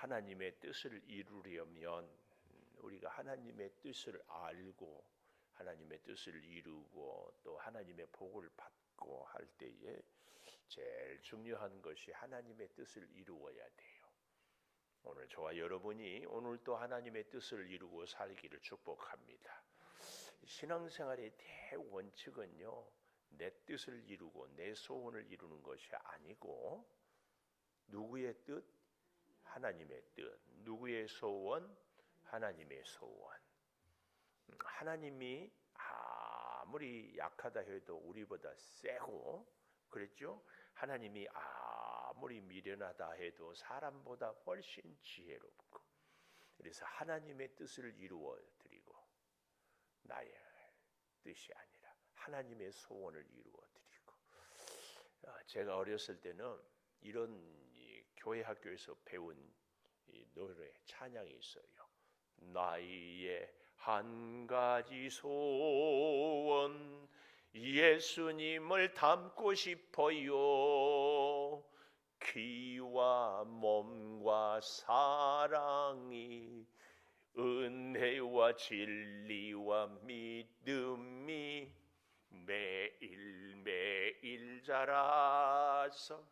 하나님의 뜻을 이루려면 우리가 하나님의 뜻을 알고 하나님의 뜻을 이루고 또 하나님의 복을 받고 할 때에 제일 중요한 것이 하나님의 뜻을 이루어야 돼요. 오늘 저와 여러분이 오늘도 하나님의 뜻을 이루고 살기를 축복합니다. 신앙생활의 대원칙은요, 내 뜻을 이루고 내 소원을 이루는 것이 아니고 누구의 뜻? 하나님의 뜻. 누구의 소원? 하나님의 소원. 하나님이 아무리 약하다 해도 우리보다 세고, 그랬죠? 하나님이 아무리 미련하다 해도 사람보다 훨씬 지혜롭고, 그래서 하나님의 뜻을 이루어 드리고 나의 뜻이 아니라 하나님의 소원을 이루어 드리고. 제가 어렸을 때는 이런 교회 학교에서 배운 이 노래 찬양이 있어요. 나의 한 가지 소원 예수님을 닮고 싶어요. 귀와 몸과 사랑이 은혜와 진리와 믿음이 매일매일 자라서.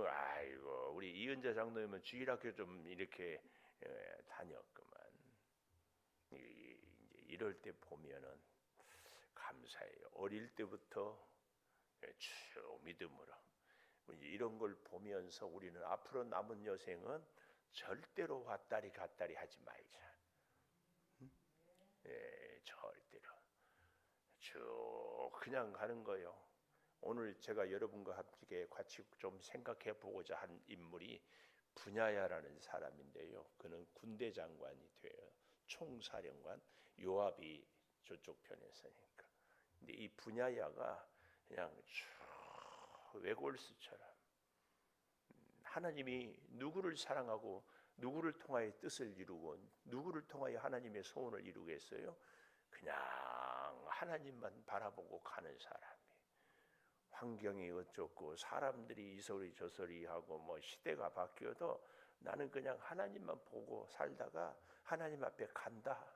아이고, 우리 이은자 장로님은 주일학교 좀 이렇게 다녔구만. 이제 이럴 때 보면은 감사해요. 어릴 때부터 쭉 믿음으로 이런 걸 보면서 우리는 앞으로 남은 여생은 절대로 왔다리 갔다리 하지 말자. 절대로 쭉 그냥 가는 거요. 오늘 제가 여러분과 함께 같이 좀 생각해 보고자 한 인물이 분야야라는 사람인데요. 그는 군대 장관이 돼요. 총사령관. 요압이 저쪽 편에서니까. 근데 이 분야야가 그냥 쭉 외골수처럼 하나님이 누구를 사랑하고 누구를 통하여 뜻을 이루고 누구를 통하여 하나님의 소원을 이루겠어요? 그냥 하나님만 바라보고 가는 사람이. 환경이 어쩌고 사람들이 이소리 저소리 하고 뭐 시대가 바뀌어도 나는 그냥 하나님만 보고 살다가 하나님 앞에 간다.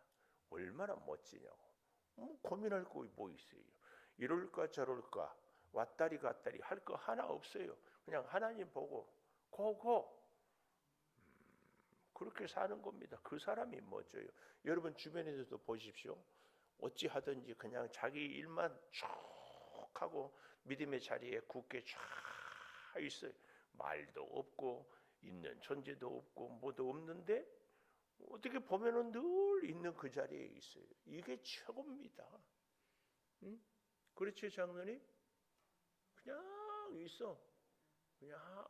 얼마나 멋지냐고. 고민할 거 뭐 있어요. 이럴까 저럴까 왔다리 갔다리 할 거 하나 없어요. 그냥 하나님 보고 고고. 그렇게 사는 겁니다. 그 사람이 멋져요. 여러분 주변에서도 보십시오. 어찌 하든지 그냥 자기 일만 쭉 하고 믿음의 자리에 굳게 쫙 있어요. 말도 없고 있는 존재도 없고 뭐도 없는데 어떻게 보면은 늘 있는 그 자리에 있어요. 이게 최고입니다. 응? 그렇지 장로님? 그냥 있어. 그냥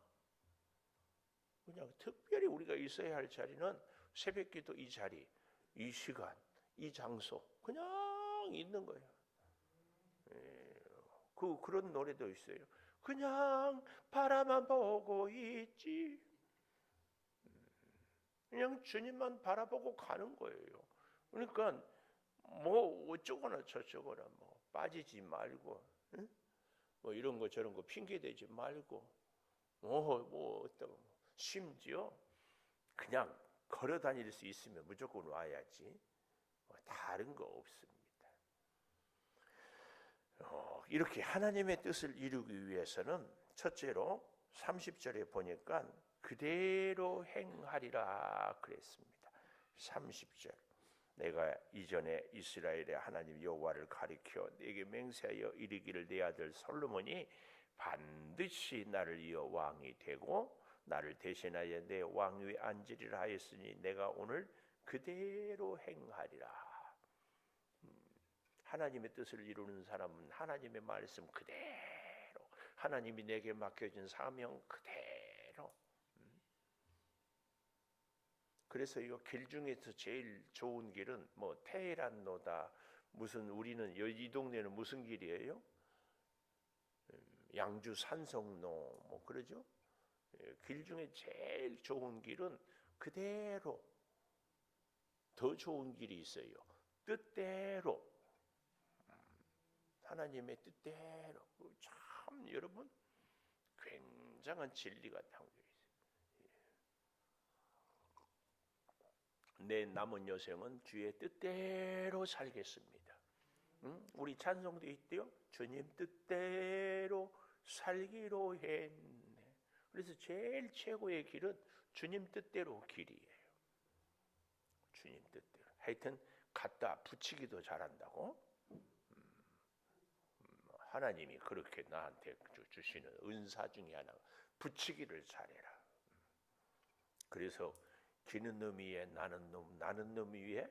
특별히 우리가 있어야 할 자리는 새벽기도 이 자리, 이 시간, 이 장소 그냥 있는 거예요. 그런 노래도 있어요. 그냥 바라만 보고 있지. 그냥 주님만 바라보고 가는 거예요. 그러니까 뭐 어쩌거나 저쩌거나 뭐 빠지지 말고, 응? 뭐 이런 거 저런 거 핑계 대지 말고, 뭐 어떤 심지어 그냥 걸어 다닐 수 있으면 무조건 와야지. 다른 거 없습니다. 이렇게 하나님의 뜻을 이루기 위해서는 첫째로 30절에 보니까 그대로 행하리라 그랬습니다. 30절. 내가 이전에 이스라엘의 하나님 여호와를 가리켜 내게 맹세하여 이르기를 내 아들 솔로몬이 반드시 나를 이어 왕이 되고 나를 대신하여 내 왕위에 앉으리라 하였으니 내가 오늘 그대로 행하리라. 하나님의 뜻을 이루는 사람은 하나님의 말씀 그대로, 하나님이 내게 맡겨진 사명 그대로. 그래서 이 길 중에서 제일 좋은 길은 뭐 테헤란로다. 무슨 우리는 이 동네는 무슨 길이에요? 양주 산성로 뭐 그러죠? 길 중에 제일 좋은 길은 그대로. 더 좋은 길이 있어요. 뜻대로. 하나님의 뜻대로. 참 여러분 굉장한 진리가 담겨 있어요. 내 남은 여생은 주의 뜻대로 살겠습니다. 우리 찬송도 있대요. 주님 뜻대로 살기로 했네. 그래서 제일 최고의 길은 주님 뜻대로 길이에요. 주님 뜻대로. 하여튼 갖다 붙이기도 잘한다고. 하나님이 그렇게 나한테 주시는 은사 중에 하나가 붙이기를 잘해라. 그래서 기는 놈 위에 나는 놈, 나는 놈 위에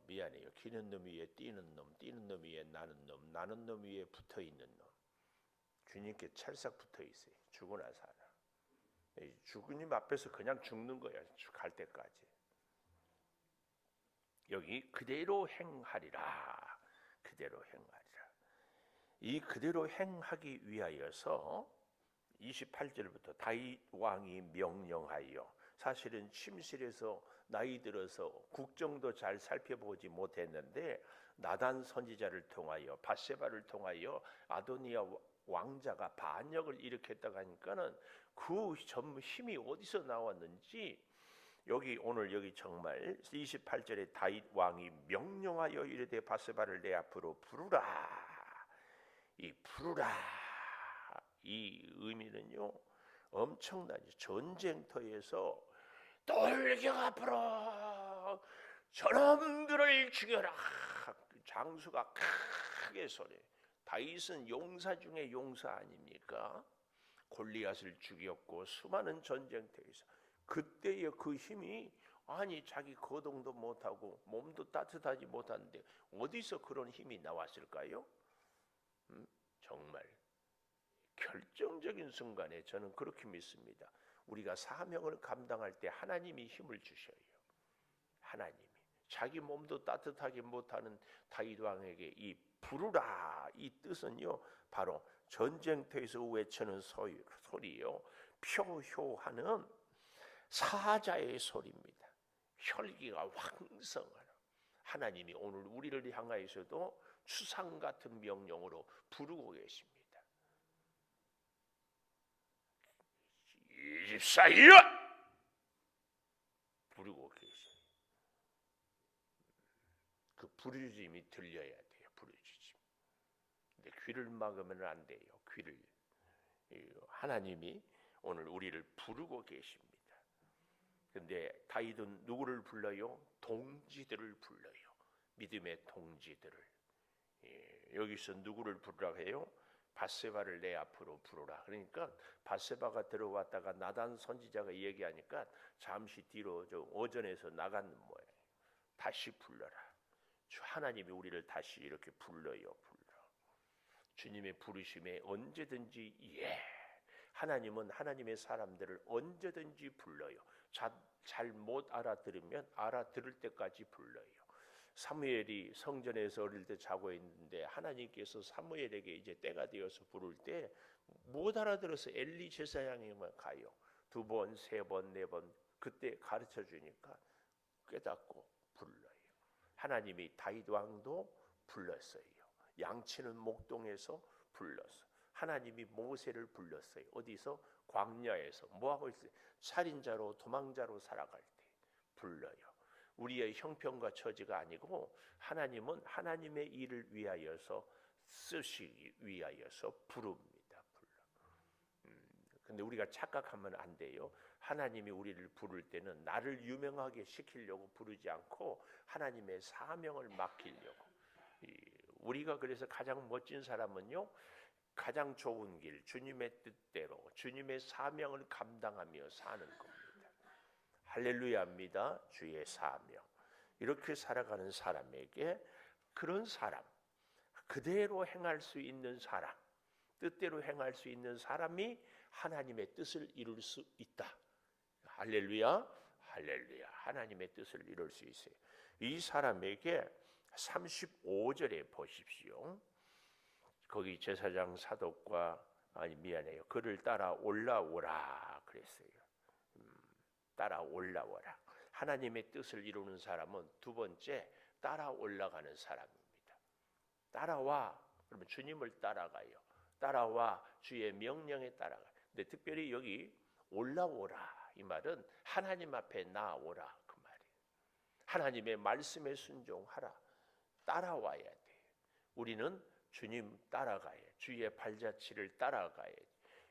미안해요. 기는 놈 위에 뛰는 놈, 뛰는 놈 위에 나는 놈, 나는 놈 위에 붙어있는 놈. 주님께 찰싹 붙어있어요. 죽으나 살아. 주님 앞에서 그냥 죽는 거야. 갈 때까지. 여기 그대로 행하리라. 그대로 행하리라. 이 그대로 행하기 위하여서 28절부터 다윗 왕이 명령하여, 사실은 침실에서 나이 들어서 국정도 잘 살펴보지 못했는데 나단 선지자를 통하여, 밧세바를 통하여 아도니아 왕자가 반역을 일으켰다고 하니까는 그 전 힘이 어디서 나왔는지, 오늘 여기 정말 28절에 다윗 왕이 명령하여 이르되 밧세바를 내 앞으로 부르라. 이 부르라, 이 의미는요 엄청나죠. 전쟁터에서 돌격 앞으로 저놈들을 죽여라. 장수가 크게 소리. 다윗은 용사 중에 용사 아닙니까? 골리앗을 죽였고 수많은 전쟁터에서 그때의 그 힘이, 아니 자기 거동도 못하고 몸도 따뜻하지 못하는데 어디서 그런 힘이 나왔을까요? 정말 결정적인 순간에 저는 그렇게 믿습니다. 우리가 사명을 감당할 때 하나님이 힘을 주셔요. 하나님이. 자기 몸도 따뜻하게 못하는 다윗 왕에게 이 부르라, 이 뜻은요 바로 전쟁터에서 외치는 소리요, 표효하는 사자의 소리입니다. 혈기가 왕성하는 하나님이 오늘 우리를 향하여서도 추상 같은 명령으로 부르고 계십니다. 이십사이여 부르고 계세요. 그 부르짖음이 들려야 돼요. 부르짖음. 근데 귀를 막으면 안 돼요. 귀를. 하나님이 오늘 우리를 부르고 계십니다. 근데 다윗은 누구를 불러요? 동지들을 불러요. 믿음의 동지들을. 여기서 누구를 부르라 해요? 밧세바를 내 앞으로 부르라. 그러니까 밧세바가 들어왔다가 나단 선지자가 얘기하니까 잠시 뒤로 저 어전에서 나간 모양. 다시 불러라. 하나님이 우리를 다시 이렇게 불러요. 주님의 부르심에 언제든지 예. 하나님은 하나님의 사람들을 언제든지 불러요. 잘 못 알아들으면 알아들을 때까지 불러요. 사무엘이 성전에서 어릴 때 자고 있는데 하나님께서 사무엘에게 이제 때가 되어서 부를 때 못 알아들어서 엘리 제사장에만 가요. 2번, 3번, 4번 그때 가르쳐 주니까 깨닫고 불러요. 하나님이 다윗 왕도 불렀어요. 양치는 목동에서 불렀어. 하나님이 모세를 불렀어요. 어디서? 광야에서. 뭐하고 있어요? 살인자로 도망자로 살아갈 때 불러요. 우리의 형편과 처지가 아니고 하나님은 하나님의 일을 위하여서 쓰시기 위하여서 부릅니다. 근데 우리가 착각하면 안 돼요. 하나님이 우리를 부를 때는 나를 유명하게 시키려고 부르지 않고 하나님의 사명을 맡기려고. 우리가 그래서 가장 멋진 사람은요, 가장 좋은 길, 주님의 뜻대로 주님의 사명을 감당하며 사는 겁니다. 할렐루야입니다. 주의 사명. 이렇게 살아가는 사람에게, 그런 사람, 그대로 행할 수 있는 사람, 뜻대로 행할 수 있는 사람이 하나님의 뜻을 이룰 수 있다. 할렐루야, 할렐루야. 하나님의 뜻을 이룰 수 있어요. 이 사람에게 35절에 보십시오. 거기 제사장 사독과, 그를 따라 올라오라 그랬어요. 따라 올라오라. 하나님의 뜻을 이루는 사람은 두 번째 따라 올라가는 사람입니다. 따라와. 그러면 주님을 따라가요. 따라와 주의 명령에 따라가. 근데 특별히 여기 올라오라 이 말은 하나님 앞에 나오라 그 말이에요. 하나님의 말씀에 순종하라. 따라와야 돼. 우리는 주님 따라가야 돼. 주의 발자취를 따라가야 돼.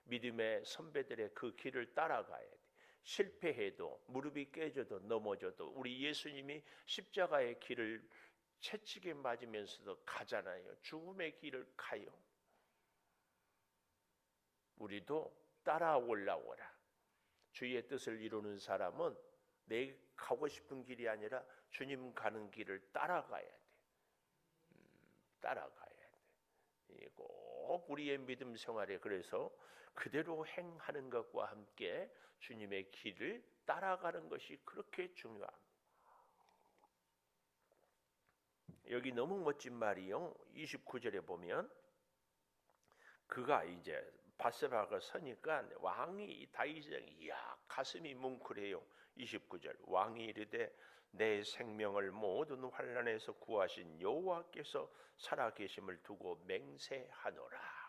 믿음의 선배들의 그 길을 따라가야 돼. 실패해도 무릎이 깨져도 넘어져도 우리 예수님이 십자가의 길을 채찍에 맞으면서도 가잖아요. 죽음의 길을 가요. 우리도 따라 올라오라. 주의 뜻을 이루는 사람은 내 가고 싶은 길이 아니라 주님 가는 길을 따라가야 돼. 따라가야 돼. 꼭 우리의 믿음 생활에 그래서 그대로 행하는 것과 함께 주님의 길을 따라가는 것이 그렇게 중요합니다. 여기 너무 멋진 말이요. 29절에 보면 그가 이제 바세바가 서니까 왕이 다윗이 이야 가슴이 뭉클해요. 29절 왕이 이르되 내 생명을 모든 환난에서 구하신 여호와께서 살아계심을 두고 맹세하노라.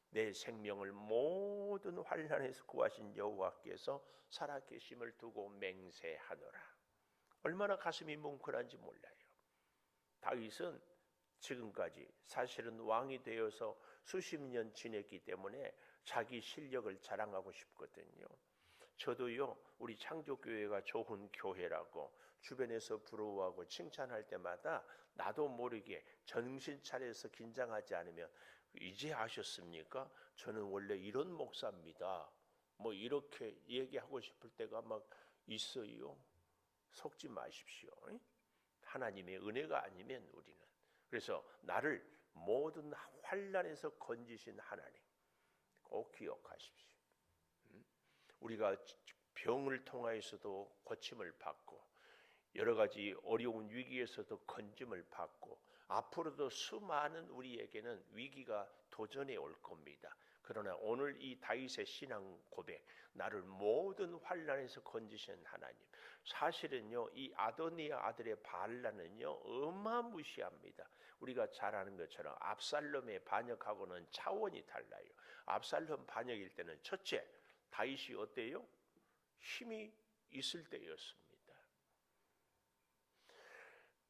내 생명을 모든 환난에서 구하신 여호와께서 살아계심을 두고 맹세하노라. 얼마나 가슴이 뭉클한지 몰라요. 다윗은 지금까지 사실은 왕이 되어서 수십 년 지냈기 때문에 자기 실력을 자랑하고 싶거든요. 저도요, 우리 창조교회가 좋은 교회라고 주변에서 부러워하고 칭찬할 때마다 나도 모르게 정신 차려서 긴장하지 않으면 이제 아셨습니까? 저는 원래 이런 목사입니다. 뭐 이렇게 얘기하고 싶을 때가 막 있어요. 속지 마십시오. 하나님의 은혜가 아니면 우리는. 그래서 나를 모든 환난에서 건지신 하나님 꼭 기억하십시오. 우리가 병을 통하여서도 고침을 받고 여러 가지 어려운 위기에서도 건짐을 받고 앞으로도 수많은 우리에게는 위기가 도전해 올 겁니다. 그러나 오늘 이 다윗의 신앙 고백, 나를 모든 환난에서 건지신 하나님. 사실은요, 이 아도니아 아들의 반란은요 어마무시합니다. 우리가 잘 아는 것처럼 압살롬의 반역하고는 차원이 달라요. 압살롬 반역일 때는 첫째, 다윗이 어때요? 힘이 있을 때였습니다.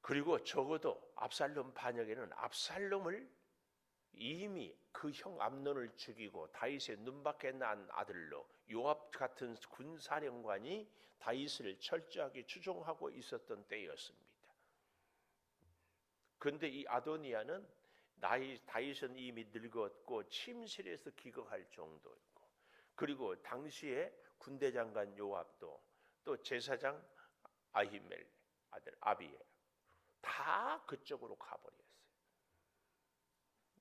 그리고 적어도 압살롬 반역에는 압살롬을 이미 그 형 암논을 죽이고 다윗의 눈밖에 난 아들로 요압 같은 군사령관이 다윗을 철저하게 추종하고 있었던 때였습니다. 그런데 이 아도니아는 다윗은 이미 늙었고 침실에서 기거할 정도였고, 그리고 당시에 군대 장관 요압도 또 제사장 아히멜 아들 아비엘 다 그쪽으로 가버렸어요.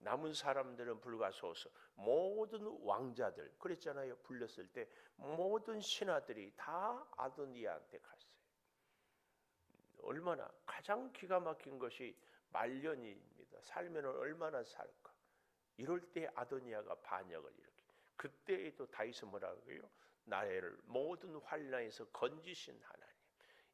남은 사람들은 불가소서 모든 왕자들 그랬잖아요. 불렸을 때 모든 신하들이 다 아도니아한테 갔어요. 얼마나 가장 기가 막힌 것이 말년입니다. 살면 얼마나 살까. 이럴 때 아도니아가 반역을 일으키. 그때에도 다윗은 뭐라고 해요? 나를 모든 환난에서 건지신 하나님.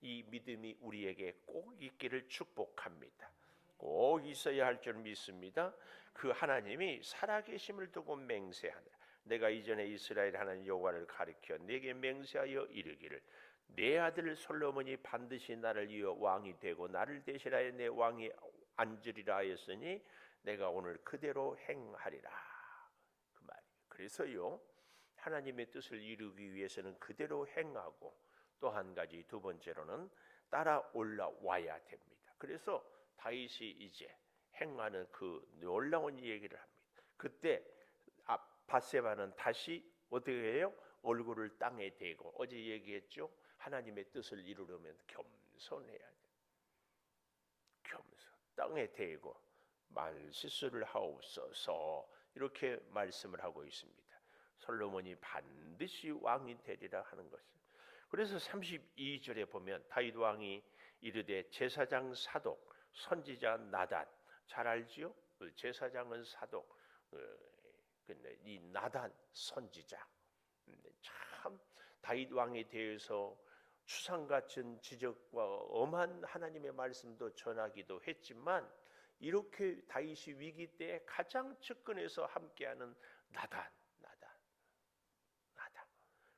이 믿음이 우리에게 꼭 있기를 축복합니다. 꼭 있어야 할 줄 믿습니다. 그 하나님이 살아계심을 두고 맹세하노라. 내가 이전에 이스라엘 하나님 여호와를 가리켜 내게 맹세하여 이르기를 내 아들 솔로몬이 반드시 나를 이어 왕이 되고 나를 대신하여 내 왕이 앉으리라 하였으니 내가 오늘 그대로 행하리라. 그 말이에요. 그래서요, 하나님의 뜻을 이루기 위해서는 그대로 행하고 또 한 가지 두 번째로는 따라 올라와야 됩니다. 그래서 다윗이 이제 행하는 그 놀라운 얘기를 합니다. 그때 바세바는 다시 어떻게 해요? 얼굴을 땅에 대고, 어제 얘기했죠? 하나님의 뜻을 이루려면 겸손해야 돼. 겸손. 땅에 대고 말실수를 하옵소서 이렇게 말씀을 하고 있습니다. 솔로몬이 반드시 왕이 되리라 하는 것을. 그래서 32절에 보면 다윗 왕이 이르되 제사장 사독 선지자 나단, 잘 알지요? 제사장은 사독, 근데 이 나단 선지자, 참 다윗 왕에 대해서 추상 같은 지적과 엄한 하나님의 말씀도 전하기도 했지만 이렇게 다윗이 위기 때 가장 측근에서 함께하는 나단.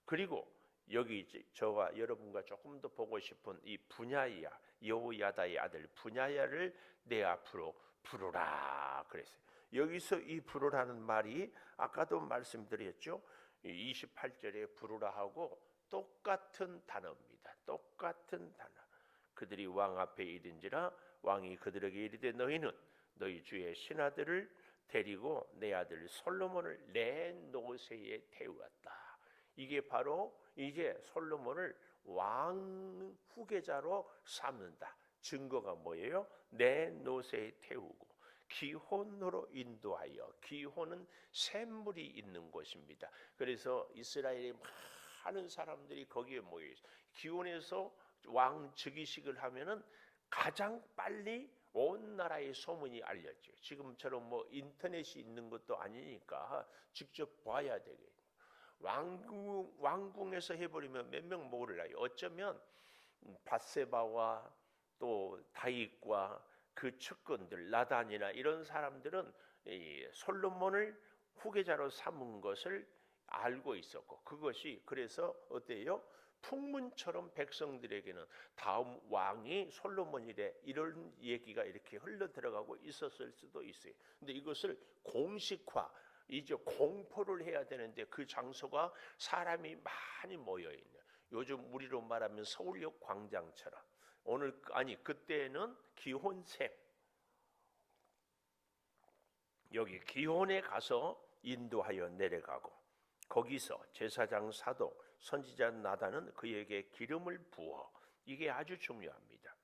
그리고 여기 이제 저와 여러분과 조금 더 보고 싶은 이 분야야, 여호야다의 아들 분야야를 내 앞으로 부르라 그랬어요. 여기서 이 부르라는 말이 아까도 말씀드렸죠. 28절에 부르라 하고 똑같은 단어입니다. 똑같은 단어. 그들이 왕 앞에 이른지라 왕이 그들에게 이르되 너희는 너희 주의 신하들을 데리고 내 아들 솔로몬을 내 노새에 태우었다. 이게 바로 이제 솔로몬을 왕 후계자로 삼는다. 증거가 뭐예요? 내 노새에 태우고 기혼으로 인도하여, 기혼은 샘물이 있는 곳입니다. 그래서 이스라엘의 많은 사람들이 거기에 모여 있어요. 기혼에서 왕 즉위식을 하면은 가장 빨리 온 나라의 소문이 알려져요. 지금처럼 뭐 인터넷이 있는 것도 아니니까 직접 봐야 되겠죠. 왕궁에서 해버리면 몇 명 몰라요. 어쩌면 밧세바와 또 다윗과 그 측근들 나단이나 이런 사람들은 이 솔로몬을 후계자로 삼은 것을 알고 있었고, 그것이 그래서 어때요? 풍문처럼 백성들에게는 다음 왕이 솔로몬이래 이런 얘기가 이렇게 흘러 들어가고 있었을 수도 있어요. 근데 이것을 공식화, 이제 공포를 해야 되는데 그 장소가 사람이 많이 모여 있는, 요즘 우리로 말하면 서울역 광장처럼, 오늘 아니 그때는 기혼샘, 여기 기혼에 가서 인도하여 내려가고 거기서 제사장 사독 선지자 나단은 그에게 기름을 부어, 이게 아주 중요합니다.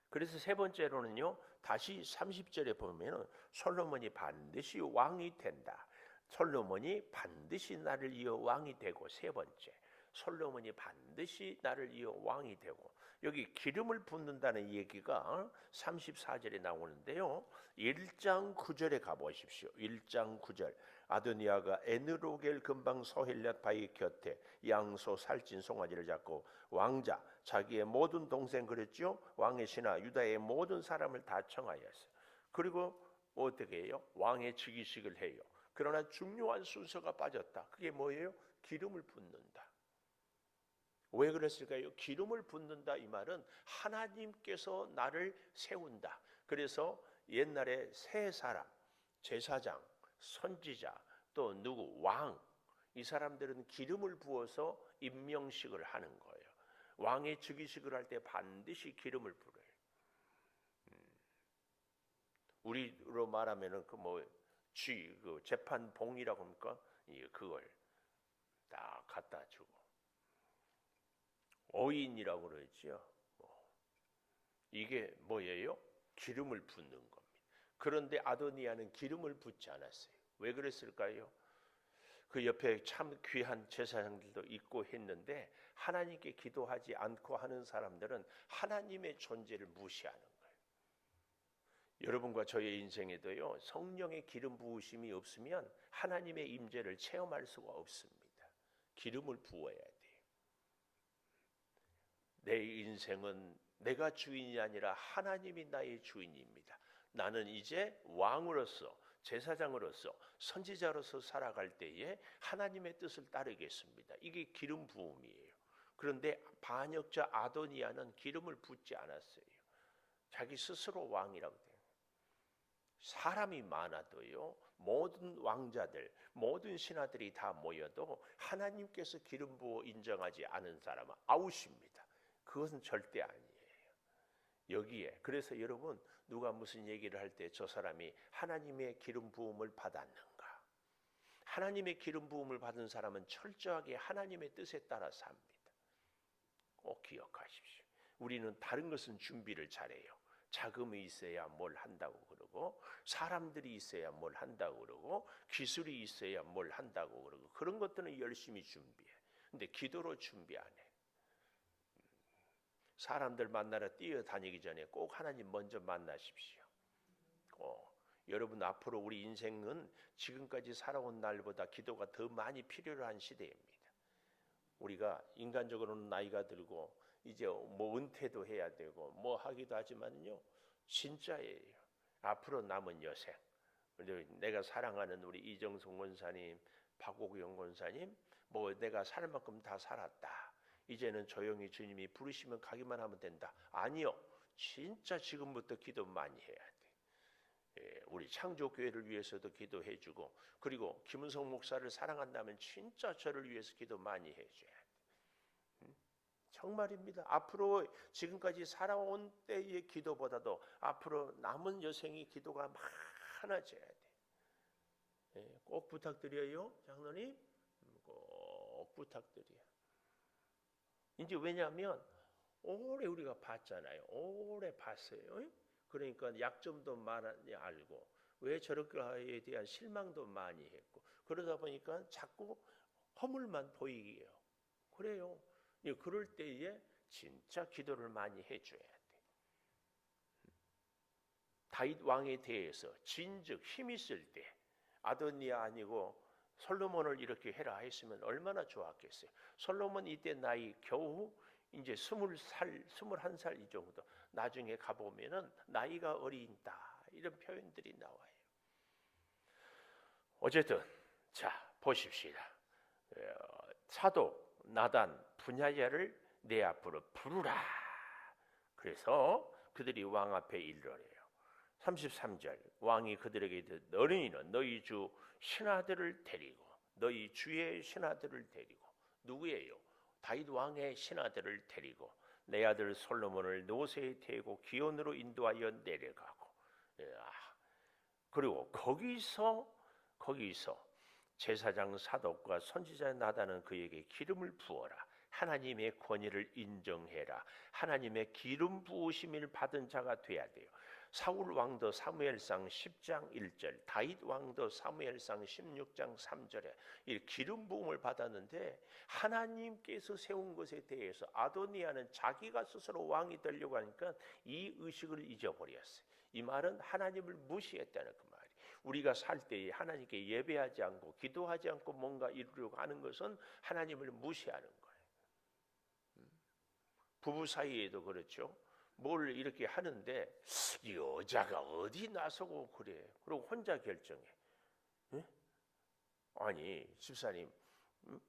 그래서 세 번째로는요, 다시 30절에 보면 솔로몬이 반드시 왕이 된다. 솔로몬이 반드시 나를 이어 왕이 되고, 세 번째 솔로몬이 반드시 나를 이어 왕이 되고, 여기 기름을 붓는다는 얘기가 34절에 나오는데요. 1장 9절에 가보십시오. 1장 9절. 아도니아가 에느로겔 근방 소헬렛 바위 곁에 양소 살찐 송아지를 잡고 왕자 자기의 모든 동생 그랬죠. 왕의 신하 유다의 모든 사람을 다 청하였어요. 그리고 어떻게 해요? 왕의 즉위식을 해요. 그러나 중요한 순서가 빠졌다. 그게 뭐예요? 기름을 붓는다. 왜 그랬을까요? 기름을 붓는다 이 말은 하나님께서 나를 세운다. 그래서 옛날에 세 사람, 제사장, 선지자, 또 누구 왕, 이 사람들은 기름을 부어서 임명식을 하는 거예요. 왕의 즉위식을 할 때 반드시 기름을 부어요. 우리로 말하면은 그 재판봉이라고 합니까? 그걸 딱 갖다 주고, 어인이라고 그러죠. 이게 뭐예요? 기름을 붓는 겁니다. 그런데 아도니아는 기름을 붓지 않았어요. 왜 그랬을까요? 그 옆에 참 귀한 제사장들도 있고 했는데 하나님께 기도하지 않고 하는 사람들은 하나님의 존재를 무시하는 거예요. 여러분과 저의 인생에도요, 성령의 기름 부으심이 없으면 하나님의 임재를 체험할 수가 없습니다. 기름을 부어야 돼요. 내 인생은 내가 주인이 아니라 하나님이 나의 주인입니다. 나는 이제 왕으로서, 제사장으로서, 선지자로서 살아갈 때에 하나님의 뜻을 따르겠습니다. 이게 기름 부음이에요. 그런데 반역자 아도니아는 기름을 붓지 않았어요. 자기 스스로 왕이라고 돼요. 사람이 많아도요, 모든 왕자들, 모든 신하들이 다 모여도 하나님께서 기름 부어 인정하지 않은 사람은 아웃입니다. 그것은 절대 아니에요. 여기에 그래서 여러분, 누가 무슨 얘기를 할 때 저 사람이 하나님의 기름 부음을 받았는가? 하나님의 기름 부음을 받은 사람은 철저하게 하나님의 뜻에 따라 삽니다. 꼭 기억하십시오. 우리는 다른 것은 준비를 잘해요. 자금이 있어야 뭘 한다고 그러고, 사람들이 있어야 뭘 한다고 그러고, 기술이 있어야 뭘 한다고 그러고, 그런 것들은 열심히 준비해. 근데 기도로 준비 안 해. 사람들 만나러 뛰어다니기 전에 꼭 하나님 먼저 만나십시오. 여러분, 앞으로 우리 인생은 지금까지 살아온 날보다 기도가 더 많이 필요로 한 시대입니다. 우리가 인간적으로는 나이가 들고 이제 뭐 은퇴도 해야 되고 뭐 하기도 하지만요, 진짜예요. 앞으로 남은 여생, 내가 사랑하는 우리 이정성 권사님, 박옥영 권사님, 뭐 내가 살 만큼 다 살았다. 이제는 조용히 주님이 부르시면 가기만 하면 된다. 아니요. 진짜 지금부터 기도 많이 해야 돼. 우리 창조교회를 위해서도 기도해주고, 그리고 김은성 목사를 사랑한다면 진짜 저를 위해서 기도 많이 해줘야 돼. 정말입니다. 앞으로 지금까지 살아온 때의 기도보다도 앞으로 남은 여생의 기도가 많아져야 돼. 꼭 부탁드려요, 장로님. 꼭 부탁드려요. 이제 왜냐하면 오래 우리가 봤잖아요. 오래 봤어요. 그러니까 약점도 많이 알고, 왜 저럴까에 대한 실망도 많이 했고, 그러다 보니까 자꾸 허물만 보이게 해요. 그래요. 그럴 때에 진짜 기도를 많이 해줘야 돼. 다윗 왕에 대해서 진즉 힘 있을 때 아도니아 아니고 솔로몬을 이렇게 해라 했으면 얼마나 좋았겠어요. 솔로몬 이때 나이 겨우 이제 20살, 21살 이 정도. 나중에 가보면은 나이가 어린다 이런 표현들이 나와요. 어쨌든 자 보십시다. 사도 나단 분야자를 내 앞으로 부르라. 그래서 그들이 왕 앞에 이르러래요. 33절 왕이 그들에게 너희는 너희 주 신하들을 데리고, 너희 주의 신하들을 데리고, 누구예요? 다윗 왕의 신하들을 데리고 내 아들 솔로몬을 노새에 태우고 기온으로 인도하여 내려가고, 그리고 거기서 제사장 사독과 선지자 나단은 그에게 기름을 부어라. 하나님의 권위를 인정해라. 하나님의 기름 부으심을 받은 자가 돼야 돼요. 사울 왕도 사무엘상 10장 1절, 다윗 왕도 사무엘상 16장 3절에 이 기름 부음을 받았는데, 하나님께서 세운 것에 대해서 아도니아는 자기가 스스로 왕이 되려고 하니까 이 의식을 잊어버렸어요. 이 말은 하나님을 무시했다는 그 말이. 우리가 살 때에 하나님께 예배하지 않고 기도하지 않고 뭔가 이루려고 하는 것은 하나님을 무시하는 거예요. 부부 사이에도 그렇죠. 뭘 이렇게 하는데 여자가 어디 나서고 그래. 그리고 혼자 결정해. 응? 아니 집사님,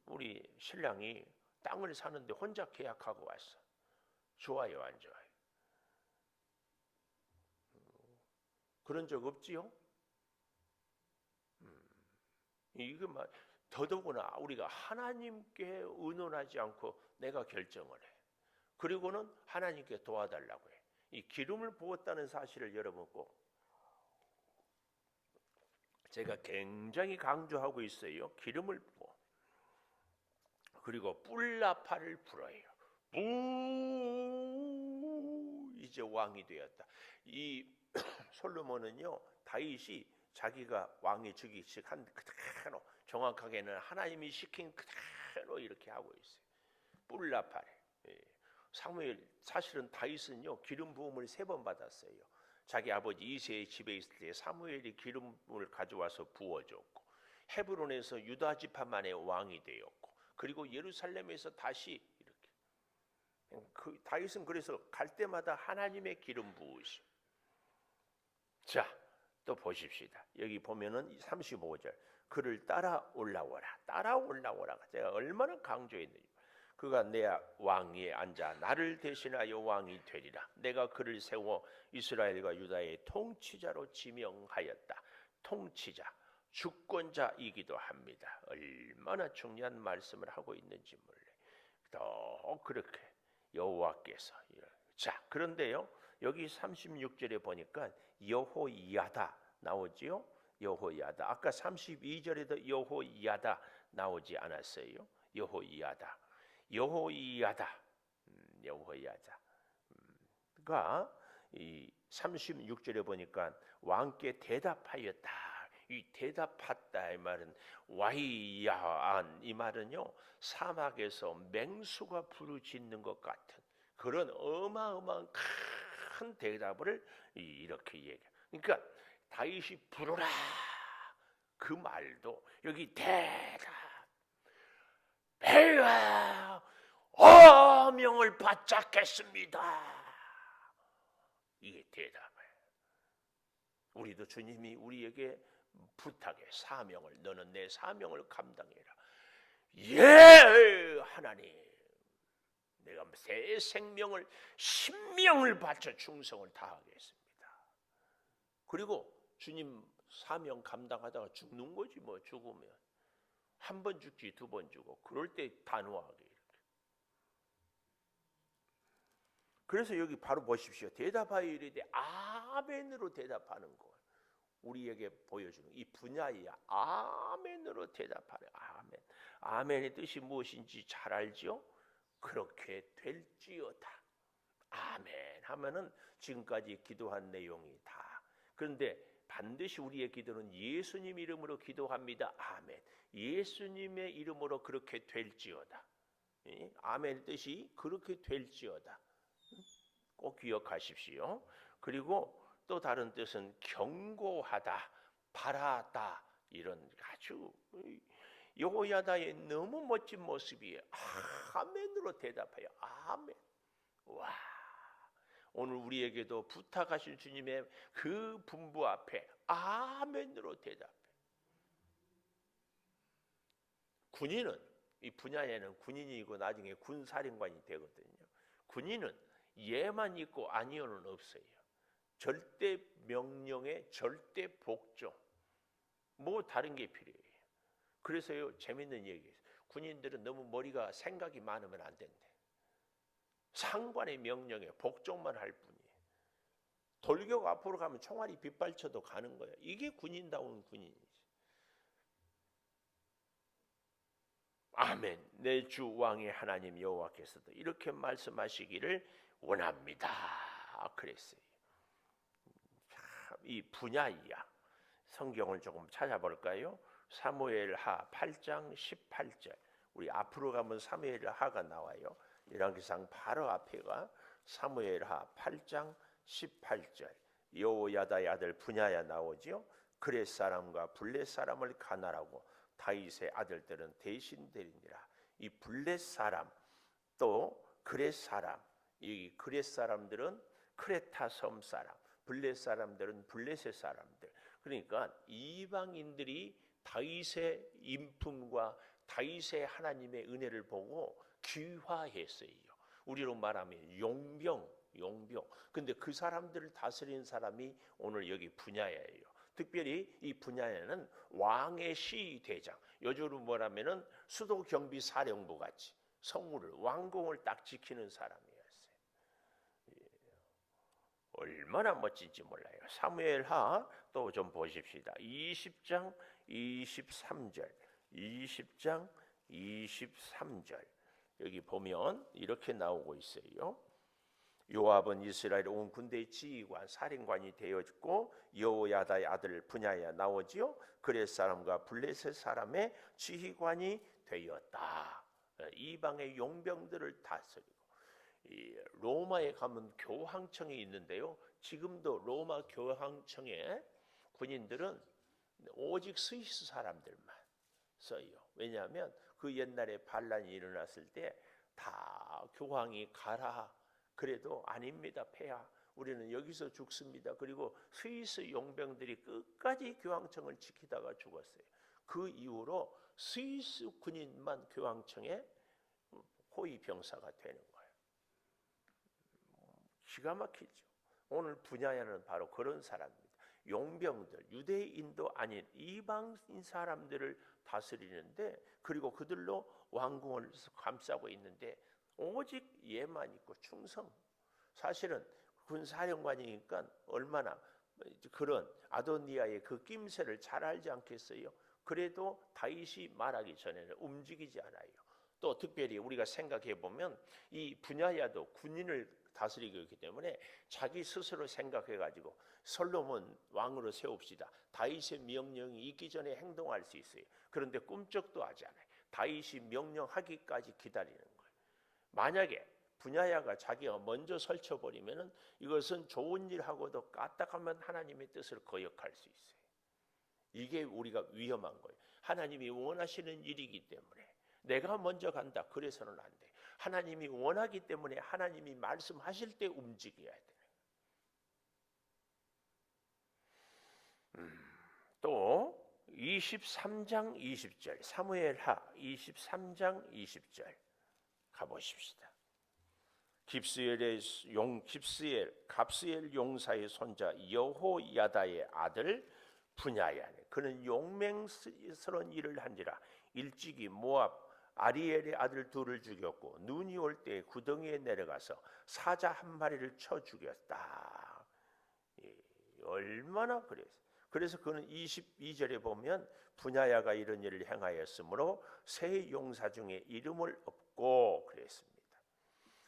우리 신랑이 땅을 사는데 혼자 계약하고 왔어. 좋아요 안 좋아요? 그런 적 없지요? 이거 막 더더구나 우리가 하나님께 의논하지 않고 내가 결정을 해. 그리고는 하나님께 도와달라고 해. 이 기름을 부었다는 사실을 여러분 꼭 제가 굉장히 강조하고 있어요. 기름을 부어. 그리고 뿔나팔을 불어요. 이제 왕이 되었다. 이 솔로몬은요, 다윗이 자기가 왕이 즉위식 한 그대로, 정확하게는 하나님이 시킨 그대로 이렇게 하고 있어요. 뿔나팔. 사무엘, 사실은 다윗은요 기름 부음을 3번 받았어요. 자기 아버지 이새의 집에 있을 때 사무엘이 기름을 가져와서 부어줬고, 헤브론에서 유다 지파만의 왕이 되었고, 그리고 예루살렘에서 다시 이렇게. 다윗은 그래서 갈 때마다 하나님의 기름 부으심. 자, 또 보십시다. 여기 보면은 35절 그를 따라 올라오라. 따라 올라오라. 제가 얼마나 강조했는지. 그가 내 왕위에 앉아 나를 대신하여 왕이 되리라. 내가 그를 세워 이스라엘과 유다의 통치자로 지명하였다. 통치자, 주권자이기도 합니다. 얼마나 중요한 말씀을 하고 있는지 몰래. 또 그렇게 여호와께서. 자, 그런데요 여기 36절에 보니까 여호야다 나오지요. 여호야다. 아까 32절에도 여호야다 나오지 않았어요? 여호야다. 여호야다. 여호야다가 이 36절에 보니까 왕께 대답하였다. 이 대답했다 이 말은 와이야안, 이 말은요 사막에서 맹수가 부르짖는 것 같은 그런 어마어마한 큰 대답을 이렇게 얘기해. 그러니까 다윗이 부르라 그 말도 여기 대답, 배가 어명을 바짝했습니다. 이게 대답이에요. 우리도 주님이 우리에게 부탁해 사명을 너는 내 사명을 감당해라. 예 하나님 내가 새 생명을 신명을 바쳐 충성을 다하겠습니다. 그리고 주님 사명 감당하다가 죽는 거지 뭐. 죽으면 한 번 죽지 두 번 죽어. 그럴 때 단호하게 이렇게. 그래서 여기 바로 보십시오. 대답하여 이르되 아멘으로 대답하는 거 우리에게 보여주는 이 분야야. 아멘으로 대답하래. 아멘. 아멘의 뜻이 무엇인지 잘 알죠? 그렇게 될지어다. 아멘 하면은 지금까지 기도한 내용이 다. 그런데 반드시 우리의 기도는 예수님 이름으로 기도합니다. 아멘. 예수님의 이름으로 그렇게 될지어다. 아멘 뜻이 그렇게 될지어다. 꼭 기억하십시오. 그리고 또 다른 뜻은 경고하다, 바라다 이런 아주 여호야다의 너무 멋진 모습이에요. 아멘으로 대답해요. 아멘. 와, 오늘 우리에게도 부탁하신 주님의 그 분부 앞에 아멘으로 대답해. 군인은 이 분야에는 군인이고 나중에 군사령관이 되거든요. 군인은 예만 있고 아니오는 없어요. 절대 명령에 절대 복종. 뭐 다른 게 필요해요. 그래서요 재밌는 얘기예요. 군인들은 너무 머리가 생각이 많으면 안 된대. 상관의 명령에 복종만 할 뿐이에요. 돌격 앞으로 가면 총알이 빗발쳐도 가는 거예요. 이게 군인다운 군인이지. 아멘. 내 주 왕의 하나님 여호와께서도 이렇게 말씀하시기를 원합니다. 그랬어요. 이 분야이야. 성경을 조금 찾아볼까요? 사무엘하 8장 18절. 우리 앞으로 가면 사무엘하가 나와요. 열왕기상 바로 앞에가 사무엘하 8장 18절. 여호야다의 아들 분야야 나오죠. 그렛 사람과 블렛 사람을 가나라고 다윗의 아들들은 대신 되리니라. 이 블렛 사람 또 그렛 사람, 이 그렛 사람들은 크레타 섬 사람, 블렛 사람들은 블렛의 사람들. 그러니까 이방인들이 다윗의 인품과 다윗의 하나님의 은혜를 보고 귀화했어요. 우리로 말하면 용병. 근데 그 사람들을 다스리는 사람이 오늘 여기 분야예요. 특별히 이 분야에는 왕의 시대장, 요즘으로 뭐라면은 수도 경비 사령부 같이 성물을 왕궁을 딱 지키는 사람이었어요. 얼마나 멋진지 몰라요. 사무엘하 또 좀 보십시다. 20장 23절, 20장 23절 여기 보면 이렇게 나오고 있어요. 요압은 이스라엘 온 군대의 지휘관 사령관이 되었고 여호야다의 아들 분야야 나오지요. 그렛 사람과 블레셋 사람의 지휘관이 되었다. 이방의 용병들을 다스리고. 로마에 가면 교황청이 있는데요. 지금도 로마 교황청에 군인들은 오직 스위스 사람들만 써요. 왜냐하면 그 옛날에 반란이 일어났을 때 다 교황이 가라. 그래도 아닙니다. 폐하. 우리는 여기서 죽습니다. 그리고 스위스 용병들이 끝까지 교황청을 지키다가 죽었어요. 그 이후로 스위스 군인만 교황청에 호위 병사가 되는 거예요. 기가 막히죠. 오늘 분야에는 바로 그런 사람입니다. 용병들, 유대인도 아닌 이방인 사람들을 다스리는데, 그리고 그들로 왕궁을 감싸고 있는데 오직 예만 있고 충성. 사실은 군사령관이니까 얼마나 그런 아도니아의 그 낌새를 잘 알지 않겠어요? 그래도 다윗이 말하기 전에는 움직이지 않아요. 또 특별히 우리가 생각해 보면 이 분야야도 군인을 다스리고 있기 때문에 자기 스스로 생각해 가지고 솔로몬 왕으로 세웁시다. 다윗의 명령이 있기 전에 행동할 수 있어요. 그런데 꿈쩍도 하지 않아요. 다윗이 명령하기까지 기다리는 거예요. 만약에 분야야가 자기가 먼저 설쳐버리면은 이것은 좋은 일하고도 까딱하면 하나님의 뜻을 거역할 수 있어요. 이게 우리가 위험한 거예요. 하나님이 원하시는 일이기 때문에 내가 먼저 간다. 그래서는 안 돼. 하나님이 원하기 때문에 하나님이 말씀하실 때 움직여야 돼. 또 23장 20절 사무엘하 23장 20절 가보십시다. 갑스엘 용사의 손자 여호야다의 아들 분야야네. 그는 용맹스러운 일을 한지라 일찍이 모압 아리엘의 아들 둘을 죽였고 눈이 올 때 구덩이에 내려가서 사자 한 마리를 쳐 죽였다. 얼마나 그랬어요. 그래서 그는 22절에 보면 분야야가 이런 일을 행하였으므로 세 용사 중에 이름을 얻고 그랬습니다.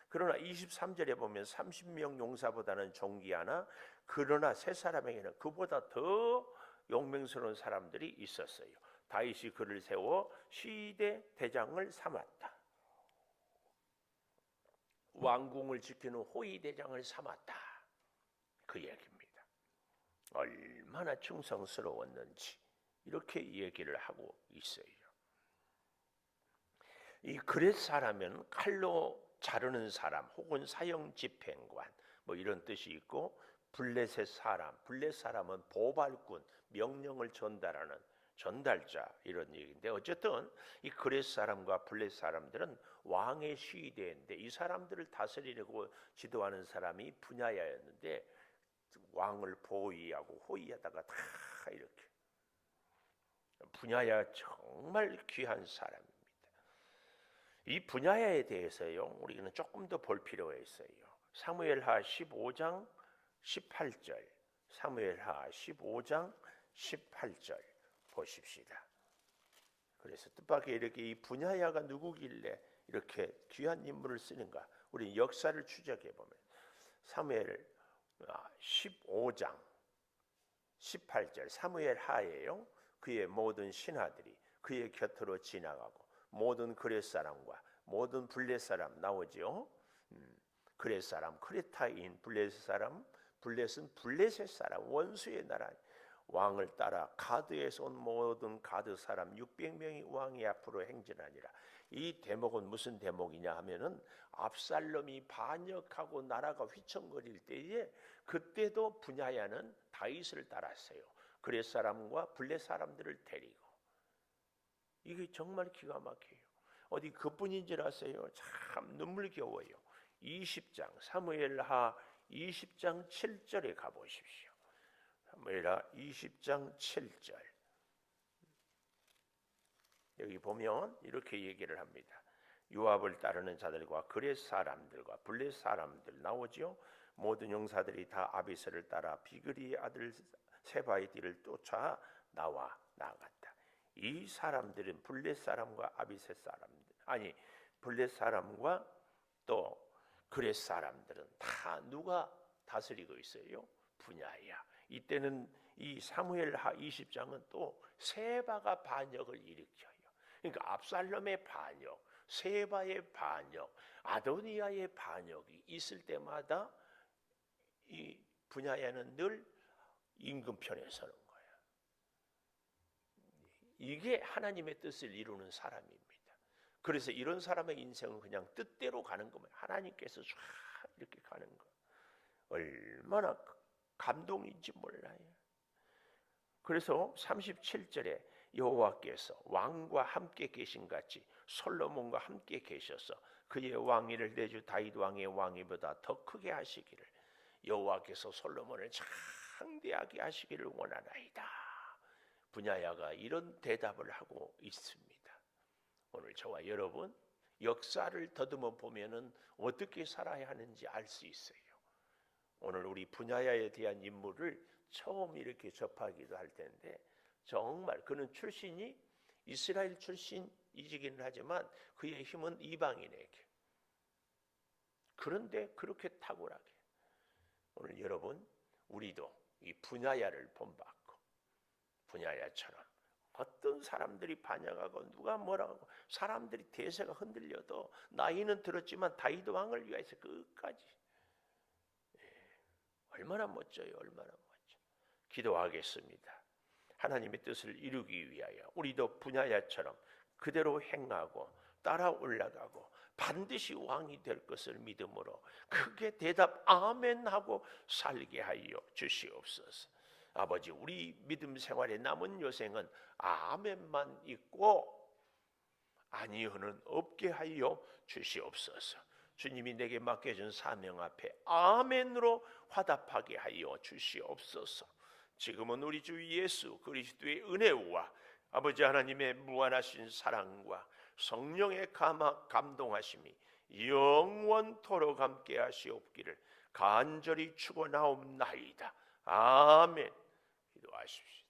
그러나 23절에 보면 30명 용사보다는 존귀하나 그러나 세 사람에게는 그보다 더 용맹스러운 사람들이 있었어요. 다윗이 그를 세워 시대 대장을 삼았다. 왕궁을 지키는 호위 대장을 삼았다. 그 얘기입니다. 얼마나 충성스러웠는지 이렇게 얘기를 하고 있어요. 이 그렛 사람은 칼로 자르는 사람 혹은 사형 집행관 뭐 이런 뜻이 있고, 블레셋 사람은 보발꾼, 명령을 전달하는 전달자 이런 얘기인데, 어쨌든 이 그렛 사람과 블레셋 사람들은 왕의 시대인데 이 사람들을 다스리려고 지도하는 사람이 분야야였는데 왕을 보위하고 호위하다가 다 이렇게. 분야야 정말 귀한 사람입니다. 이 분야에 대해서요 우리는 조금 더 볼 필요가 있어요. 사무엘하 15장 18절 사무엘하 15장 18절 보십시다. 그래서 뜻밖의 이렇게 이 분야야가 누구길래 이렇게 귀한 인물을 쓰는가, 우리 역사를 추적해 보면 사무엘 15장 18절 사무엘하예요. 그의 모든 신하들이 그의 곁으로 지나가고 모든 그렛 사람과 모든 블레셋 사람 나오죠. 그렛 사람 크레타인, 블레셋 사람 블레셋은 블레셋 사람 원수의 나라. 왕을 따라 가드에서 온 모든 가드 사람 600명이 왕의 앞으로 행진하니라. 이 대목은 무슨 대목이냐 하면은 압살롬이 반역하고 나라가 휘청거릴 때에 그때도 분야야는 다윗을 따랐어요. 그렛 사람과 블레셋 사람들을 데리고. 이게 정말 기가 막혀요. 어디 그뿐인 줄 아세요? 참 눈물겨워요. 20장 사무엘하 20장 7절에 가보십시오. 사무엘하 20장 7절 여기 보면 이렇게 얘기를 합니다. 요압을 따르는 자들과 그렛 사람들과 블레셋 사람들 나오죠. 모든 용사들이 다 아비스를 따라 비그리의 아들 세바의 뒤를 쫓아 나갔다. 이 사람들은 블레셋 사람과 아비셋 사람들, 아니 블레셋 사람과 또 그렛 사람들은 다 누가 다스리고 있어요? 분야야. 이때는 이 사무엘하 20장은 또 세바가 반역을 일으켜요. 그러니까 압살롬의 반역, 세바의 반역, 아도니아의 반역이 있을 때마다 이 분야야는 늘 임금 편에 서는 거예요. 이게 하나님의 뜻을 이루는 사람입니다. 그래서 이런 사람의 인생은 그냥 뜻대로 가는 거면 하나님께서 쫙 이렇게 가는 거. 얼마나 감동인지 몰라요. 그래서 37절에 여호와께서 왕과 함께 계신 같이 솔로몬과 함께 계셔서 그의 왕위를 내주 다윗 왕의 왕위보다 더 크게 하시기를 여호와께서 솔로몬을 창대하게 하시기를 원하나이다. 분야야가 이런 대답을 하고 있습니다. 오늘 저와 여러분 역사를 더듬어 보면은 어떻게 살아야 하는지 알 수 있어요. 오늘 우리 분야야에 대한 인물을 처음 이렇게 접하기도 할 텐데 정말 그는 출신이 이스라엘 출신이기는 하지만 그의 힘은 이방인에게. 그런데 그렇게 탁월하게 오늘 여러분 우리도 이 분야야를 본받고 분야야처럼 어떤 사람들이 반역하고 누가 뭐라고 사람들이 대세가 흔들려도 나이는 들었지만 다윗 왕을 위해서 끝까지 얼마나 멋져요. 얼마나 멋져. 기도하겠습니다. 하나님의 뜻을 이루기 위하여 우리도 분야야처럼 그대로 행하고 따라 올라가고 반드시 왕이 될 것을 믿음으로 크게 대답 아멘 하고 살게 하여 주시옵소서. 아버지, 우리 믿음 생활의 남은 여생은 아멘만 있고 아니요는 없게 하여 주시옵소서. 주님이 내게 맡겨준 사명 앞에 아멘으로 화답하게 하여 주시옵소서. 지금은 우리 주 예수 그리스도의 은혜와 아버지 하나님의 무한하신 사랑과 성령의 감동하심이 영원토록 함께 하시옵기를 간절히 축원하옵나이다. 아멘. 기도하십시오.